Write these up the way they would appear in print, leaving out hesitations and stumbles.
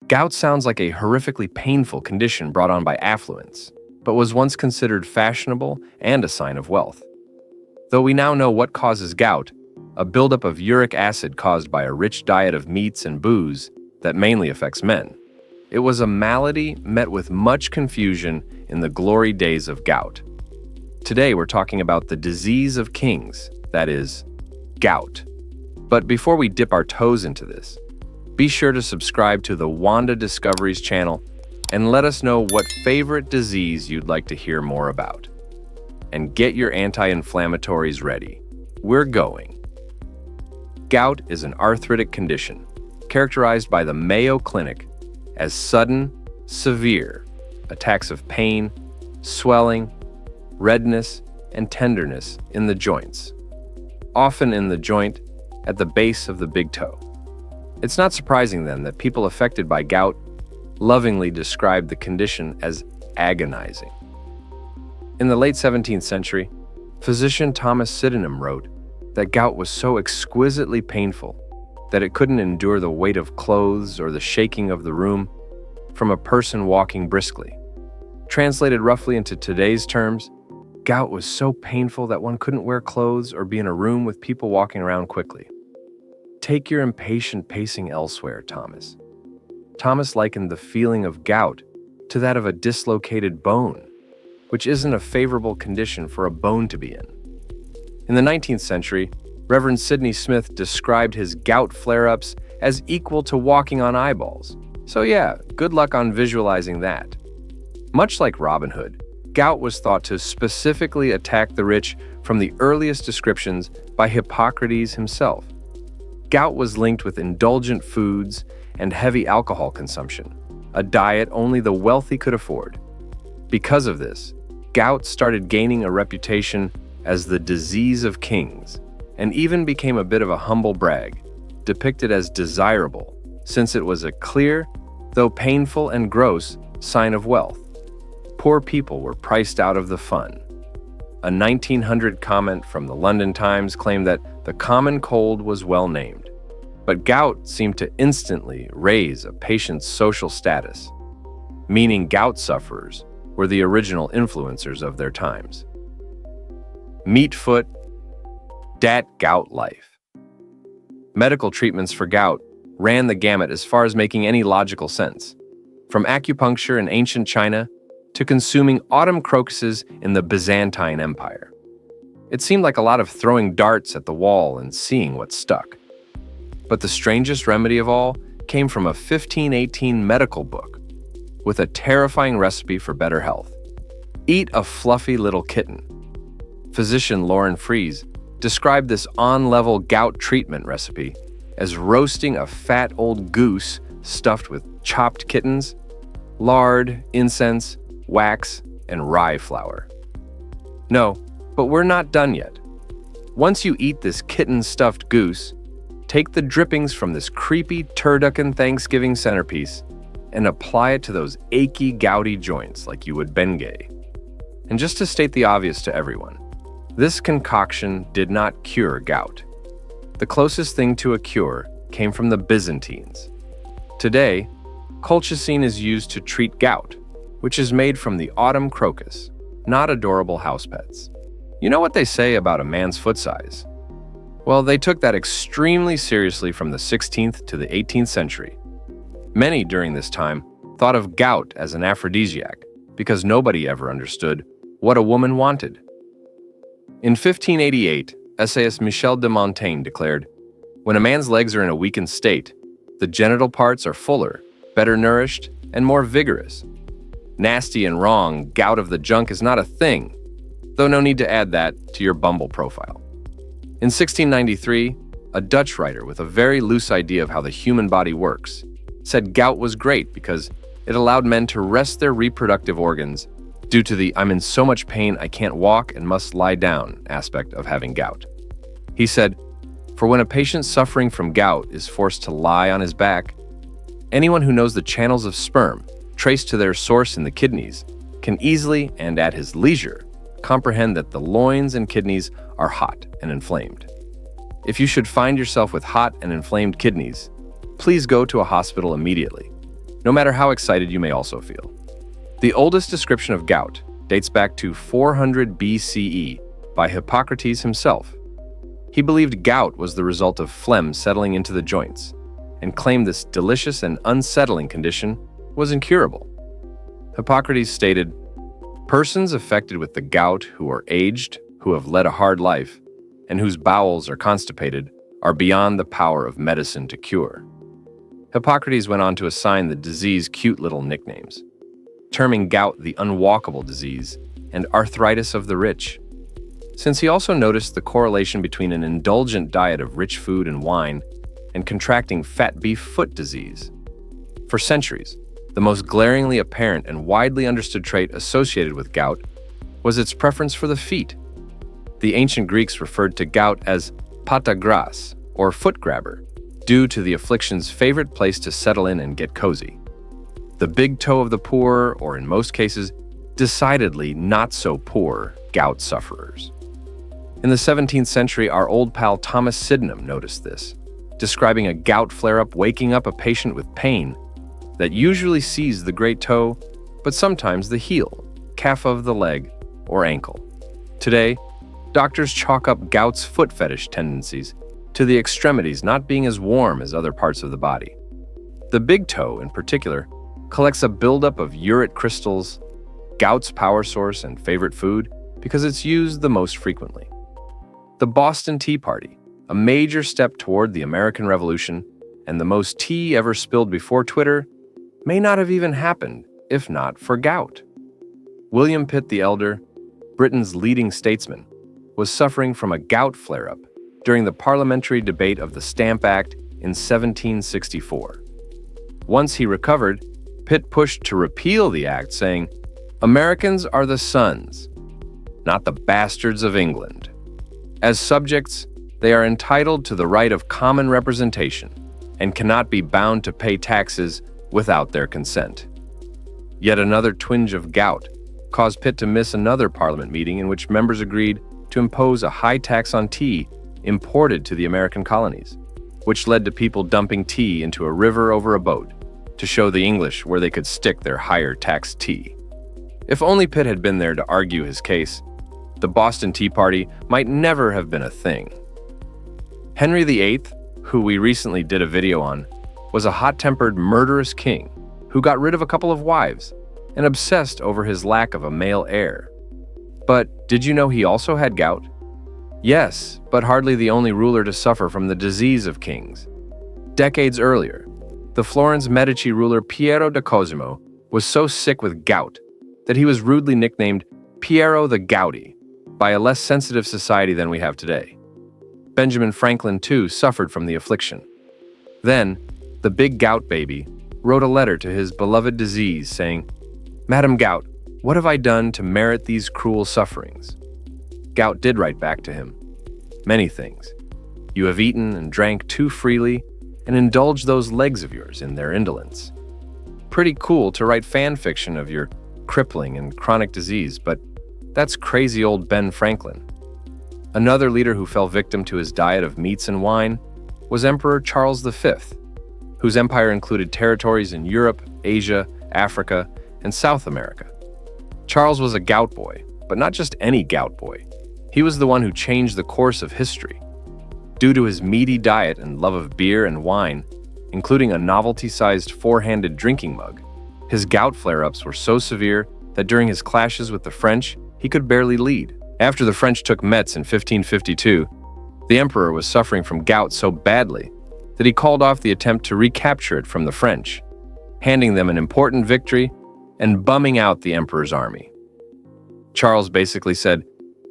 Gout sounds like a horrifically painful condition brought on by affluence, but was once considered fashionable and a sign of wealth. Though we now know what causes gout, a buildup of uric acid caused by a rich diet of meats and booze that mainly affects men. It was a malady met with much confusion in the glory days of gout. Today we're talking about the disease of kings, that is, gout. But before we dip our toes into this, be sure to subscribe to the Wanda Discoveries channel and let us know what favorite disease you'd like to hear more about. And get your anti-inflammatories ready. We're going. Gout is an arthritic condition characterized by the Mayo Clinic as sudden, severe attacks of pain, swelling, redness, and tenderness in the joints, often in the joint at the base of the big toe. It's not surprising then that people affected by gout lovingly describe the condition as agonizing. In the late 17th century, physician Thomas Sydenham wrote that gout was so exquisitely painful that it couldn't endure the weight of clothes or the shaking of the room from a person walking briskly. Translated roughly into today's terms, gout was so painful that one couldn't wear clothes or be in a room with people walking around quickly. Take your impatient pacing elsewhere, Thomas. Thomas likened the feeling of gout to that of a dislocated bone, which isn't a favorable condition for a bone to be in. In the 19th century, Reverend Sidney Smith described his gout flare-ups as equal to walking on eyeballs. So yeah, good luck on visualizing that. Much like Robin Hood, gout was thought to specifically attack the rich from the earliest descriptions by Hippocrates himself. Gout was linked with indulgent foods and heavy alcohol consumption, a diet only the wealthy could afford. Because of this, gout started gaining a reputation as the disease of kings, and even became a bit of a humble brag, depicted as desirable, since it was a clear, though painful and gross, sign of wealth. Poor people were priced out of the fun. A 1900 comment from the London Times claimed that the common cold was well named, but gout seemed to instantly raise a patient's social status, meaning gout sufferers were the original influencers of their times. Meat foot, dat gout life. Medical treatments for gout ran the gamut as far as making any logical sense, from acupuncture in ancient China to consuming autumn crocuses in the Byzantine Empire. It seemed like a lot of throwing darts at the wall and seeing what stuck. But the strangest remedy of all came from a 1518 medical book with a terrifying recipe for better health. Eat a fluffy little kitten. Physician Lauren Fries described this on-level gout treatment recipe as roasting a fat old goose stuffed with chopped kittens, lard, incense, wax, and rye flour. No, but we're not done yet. Once you eat this kitten-stuffed goose, take the drippings from this creepy turducken Thanksgiving centerpiece and apply it to those achy, gouty joints like you would Bengay. And just to state the obvious to everyone, this concoction did not cure gout. The closest thing to a cure came from the Byzantines. Today, colchicine is used to treat gout, which is made from the autumn crocus, not adorable house pets. You know what they say about a man's foot size? Well, they took that extremely seriously from the 16th to the 18th century. Many during this time thought of gout as an aphrodisiac because nobody ever understood what a woman wanted. In 1588, essayist Michel de Montaigne declared, "When a man's legs are in a weakened state, the genital parts are fuller, better nourished, and more vigorous. Nasty and wrong gout of the junk is not a thing, though no need to add that to your Bumble profile." In 1693, a Dutch writer with a very loose idea of how the human body works said gout was great because it allowed men to rest their reproductive organs due to the "I'm in so much pain I can't walk and must lie down" aspect of having gout. He said, "For when a patient suffering from gout is forced to lie on his back, anyone who knows the channels of sperm traced to their source in the kidneys can easily and at his leisure comprehend that the loins and kidneys are hot and inflamed. If you should find yourself with hot and inflamed kidneys, please go to a hospital immediately. no matter how excited you may also feel. The oldest description of gout dates back to 400 BCE by Hippocrates himself. He believed gout was the result of phlegm settling into the joints, and claimed this delicious and unsettling condition was incurable. Hippocrates stated, "Persons affected with the gout who are aged, who have led a hard life, and whose bowels are constipated, are beyond the power of medicine to cure." Hippocrates went on to assign the disease cute little nicknames, terming gout the unwalkable disease and arthritis of the rich, since he also noticed the correlation between an indulgent diet of rich food and wine and contracting fat beef foot disease. For centuries, the most glaringly apparent and widely understood trait associated with gout was its preference for the feet. The ancient Greeks referred to gout as pata gras, or foot grabber, due to the affliction's favorite place to settle in and get cozy. The big toe of the poor, or in most cases, decidedly not so poor, gout sufferers. In the 17th century, our old pal Thomas Sydenham noticed this, describing a gout flare-up waking up a patient with pain that usually seized the great toe, but sometimes the heel, calf of the leg, or ankle. Today, doctors chalk up gout's foot fetish tendencies to the extremities not being as warm as other parts of the body. The big toe, in particular, collects a buildup of uric crystals, gout's power source and favorite food, because it's used the most frequently. The Boston Tea Party, a major step toward the American Revolution, and the most tea ever spilled before Twitter, may not have even happened if not for gout. William Pitt the Elder, Britain's leading statesman, was suffering from a gout flare-up during the parliamentary debate of the Stamp Act in 1764. Once he recovered, Pitt pushed to repeal the act, saying, "Americans are the sons, not the bastards of England. As subjects, they are entitled to the right of common representation and cannot be bound to pay taxes without their consent." Yet another twinge of gout caused Pitt to miss another parliament meeting in which members agreed to impose a high tax on tea imported to the American colonies, which led to people dumping tea into a river over a boat to show the English where they could stick their higher tax tea. If only Pitt had been there to argue his case, the Boston Tea Party might never have been a thing. Henry VIII, who we recently did a video on, was a hot-tempered, murderous king who got rid of a couple of wives and obsessed over his lack of a male heir. But did you know he also had gout? Yes, but hardly the only ruler to suffer from the disease of kings. Decades earlier, the Florence Medici ruler Piero da Cosimo was so sick with gout that he was rudely nicknamed Piero the Gouty by a less sensitive society than we have today. Benjamin Franklin, too, suffered from the affliction. Then, the big gout baby wrote a letter to his beloved disease saying, "Madam Gout, what have I done to merit these cruel sufferings?" Gout did write back to him, "Many things. You have eaten and drank too freely and indulged those legs of yours in their indolence." Pretty cool to write fan fiction of your crippling and chronic disease, but that's crazy old Ben Franklin. Another leader who fell victim to his diet of meats and wine was Emperor Charles V, whose empire included territories in Europe, Asia, Africa, and South America. Charles was a gout boy, but not just any gout boy. He was the one who changed the course of history. Due to his meaty diet and love of beer and wine, including a novelty-sized four-handed drinking mug, his gout flare-ups were so severe that during his clashes with the French, he could barely lead. After the French took Metz in 1552, the emperor was suffering from gout so badly that he called off the attempt to recapture it from the French, handing them an important victory and bumming out the emperor's army. Charles basically said,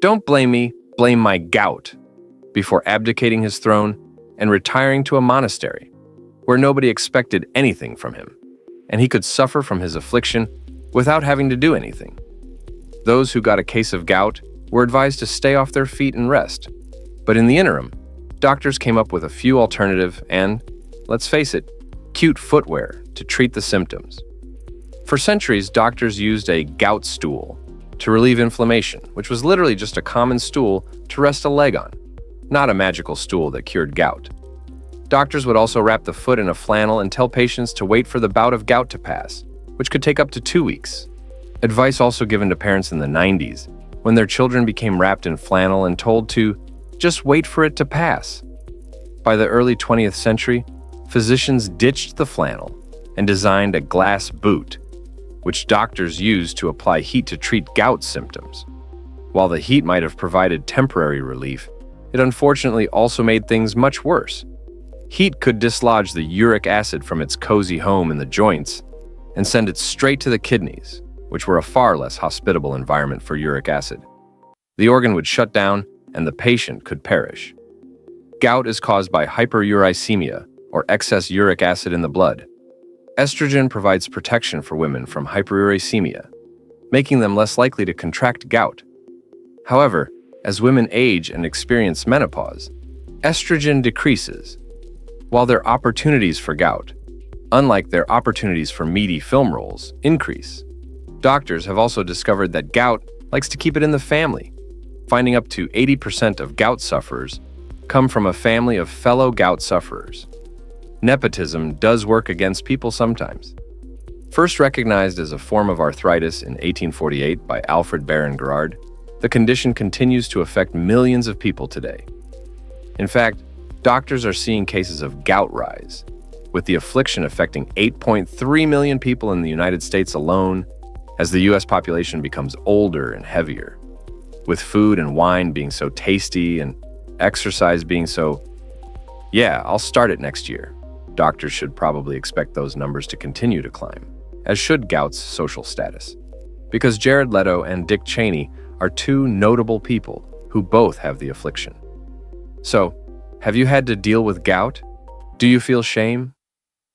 "Don't blame me, blame my gout," before abdicating his throne and retiring to a monastery, where nobody expected anything from him, and he could suffer from his affliction without having to do anything. Those who got a case of gout were advised to stay off their feet and rest, but in the interim, doctors came up with a few alternative and, let's face it, cute footwear to treat the symptoms. For centuries, doctors used a gout stool to relieve inflammation, which was literally just a common stool to rest a leg on, not a magical stool that cured gout. Doctors would also wrap the foot in a flannel and tell patients to wait for the bout of gout to pass, which could take up to 2 weeks. Advice also given to parents in the 90s, when their children became wrapped in flannel and told to just wait for it to pass. By the early 20th century, physicians ditched the flannel and designed a glass boot, which doctors used to apply heat to treat gout symptoms. While the heat might have provided temporary relief, it unfortunately also made things much worse. Heat could dislodge the uric acid from its cozy home in the joints and send it straight to the kidneys, which were a far less hospitable environment for uric acid. The organ would shut down and the patient could perish. Gout is caused by hyperuricemia, or excess uric acid in the blood. Estrogen provides protection for women from hyperuricemia, making them less likely to contract gout. However, as women age and experience menopause, estrogen decreases. While their opportunities for gout, unlike their opportunities for meaty film roles, increase. Doctors have also discovered that gout likes to keep it in the family, finding up to 80% of gout sufferers come from a family of fellow gout sufferers. Nepotism does work against people sometimes. First recognized as a form of arthritis in 1848 by Alfred Baron Gerard, the condition continues to affect millions of people today. In fact, doctors are seeing cases of gout rise, with the affliction affecting 8.3 million people in the United States alone as the US population becomes older and heavier. With food and wine being so tasty and exercise being so, yeah, I'll start it next year. Doctors should probably expect those numbers to continue to climb, as should gout's social status. Because Jared Leto and Dick Cheney are two notable people who both have the affliction. So, have you had to deal with gout? Do you feel shame?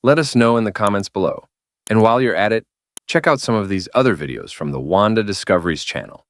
Let us know in the comments below. And while you're at it, check out some of these other videos from the Wanda Discoveries channel.